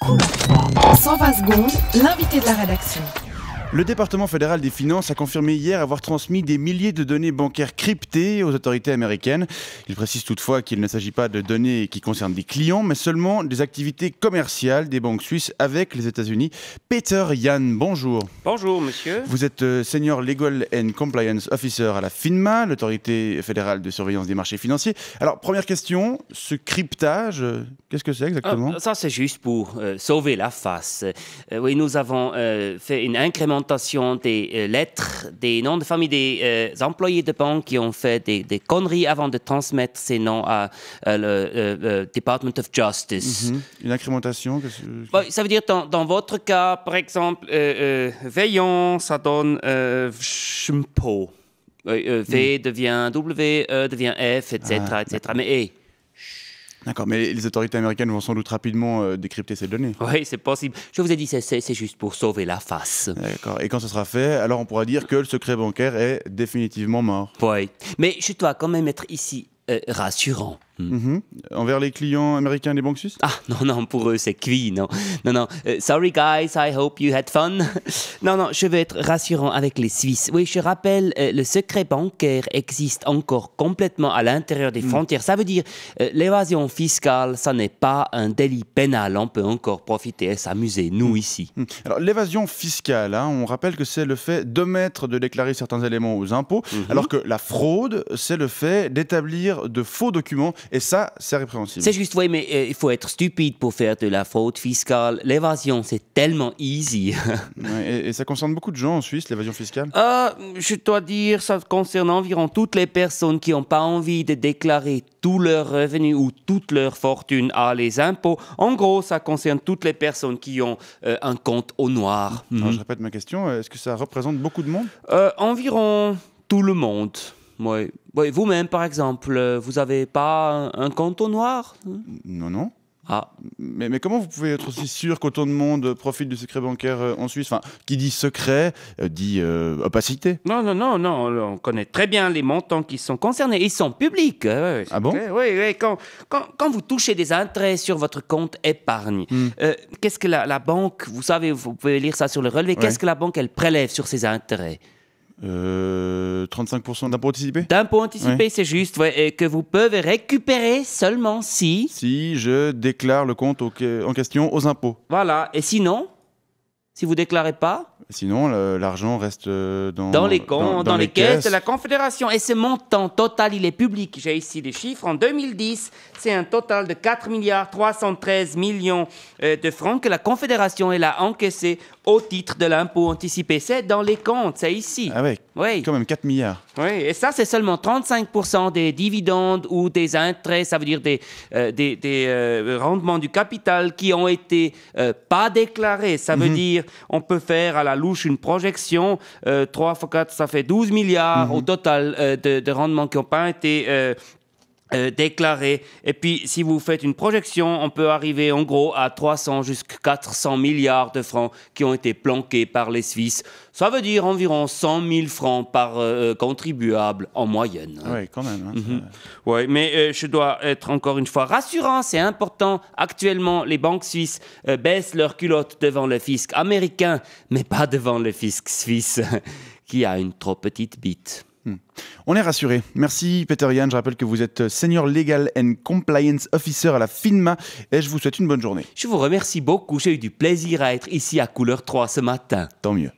Couleur 3. 120 secondes, l'invité de la rédaction. Le département fédéral des finances a confirmé hier avoir transmis des milliers de données bancaires cryptées aux autorités américaines. Il précise toutefois qu'il ne s'agit pas de données qui concernent des clients, mais seulement des activités commerciales des banques suisses avec les États-Unis. Peter Yan, bonjour. Bonjour, monsieur. Vous êtes Senior Legal and Compliance Officer à la FINMA, l'autorité fédérale de surveillance des marchés financiers. Alors, première question, ce cryptage, qu'est-ce que c'est exactement ? Ça, c'est juste pour sauver la face. Oui, nous avons fait une incrémentation des lettres, des noms de famille des employés de banque qui ont fait des conneries avant de transmettre ces noms à le Department of Justice. Une incrémentation Ça veut dire, dans votre cas, par exemple, Veillon, ça donne Schmpo. V devient W, E devient F, etc. etc. Mais hey, D'accord, mais les autorités américaines vont sans doute rapidement décrypter ces données. oui, c'est possible. Je vous ai dit, c'est juste pour sauver la face. D'accord, et quand ce sera fait, alors on pourra dire que le secret bancaire est définitivement mort. Oui, mais je dois quand même être ici rassurant. Envers les clients américains des banques suisses ? Ah, non, pour eux, c'est cuit, non. Sorry, guys, I hope you had fun. Non, je veux être rassurant avec les Suisses. Oui, je rappelle, le secret bancaire existe encore complètement à l'intérieur des frontières. Ça veut dire, l'évasion fiscale, ça n'est pas un délit pénal. On peut encore profiter et s'amuser, nous, ici. Alors, l'évasion fiscale, on rappelle que c'est le fait d'omettre de déclarer certains éléments aux impôts, alors que la fraude, c'est le fait d'établir de faux documents. Et ça, c'est répréhensible. C'est juste, oui, mais il faut être stupide pour faire de la fraude fiscale. L'évasion, c'est tellement easy. Et ça concerne beaucoup de gens en Suisse, l'évasion fiscale ? Je dois dire, ça concerne environ toutes les personnes qui n'ont pas envie de déclarer tous leurs revenus ou toute leur fortune à les impôts. En gros, ça concerne toutes les personnes qui ont un compte au noir. Alors, je répète ma question, est-ce que ça représente beaucoup de monde ? Environ tout le monde. Oui, vous-même, par exemple, vous n'avez pas un compte au noir ? Non. Ah. Mais comment vous pouvez être aussi sûr qu'autant de monde profite du secret bancaire en Suisse ? Enfin, qui dit secret, dit opacité. Non, on connaît très bien les montants qui sont concernés. Ils sont publics. Ah bon ? Oui, quand vous touchez des intérêts sur votre compte épargne, qu'est-ce que la banque, vous savez, vous pouvez lire ça sur le relevé, qu'est-ce que la banque, elle prélève sur ces intérêts ? 35% d'impôt anticipé ? D'impôt anticipé, c'est juste, et que vous pouvez récupérer seulement si je déclare le compte en question aux impôts. Voilà, et sinon, si vous ne déclarez pas ? Sinon, l'argent reste dans les comptes, dans les caisses de la Confédération. Et ce montant total, il est public. J'ai ici les chiffres. En 2010, c'est un total de 4,313 milliards de francs que la Confédération elle a encaissé au titre de l'impôt anticipé. C'est dans les comptes, c'est ici. Ah ouais, oui. Quand même 4 milliards. Oui, et ça, c'est seulement 35% des dividendes ou des intérêts, ça veut dire des rendements du capital qui ont été pas déclarés. Ça veut dire, on peut faire à la louche une projection, 3 x 4, ça fait 12 milliards au total de rendements qui n'ont pas été déclarés. Et puis, si vous faites une projection, on peut arriver en gros à 300 jusqu'à 400 milliards de francs qui ont été planqués par les Suisses. Ça veut dire environ 100 000 francs par contribuable en moyenne. Oui, quand même. Oui, mais je dois être encore une fois rassurant, c'est important. Actuellement, les banques suisses baissent leurs culottes devant le fisc américain, mais pas devant le fisc suisse, qui a une trop petite bite. On est rassuré. Merci Peter Yan. Je rappelle que vous êtes Senior Legal and Compliance Officer à la FINMA et je vous souhaite une bonne journée. Je vous remercie beaucoup. J'ai eu du plaisir à être ici à Couleur 3 ce matin. Tant mieux.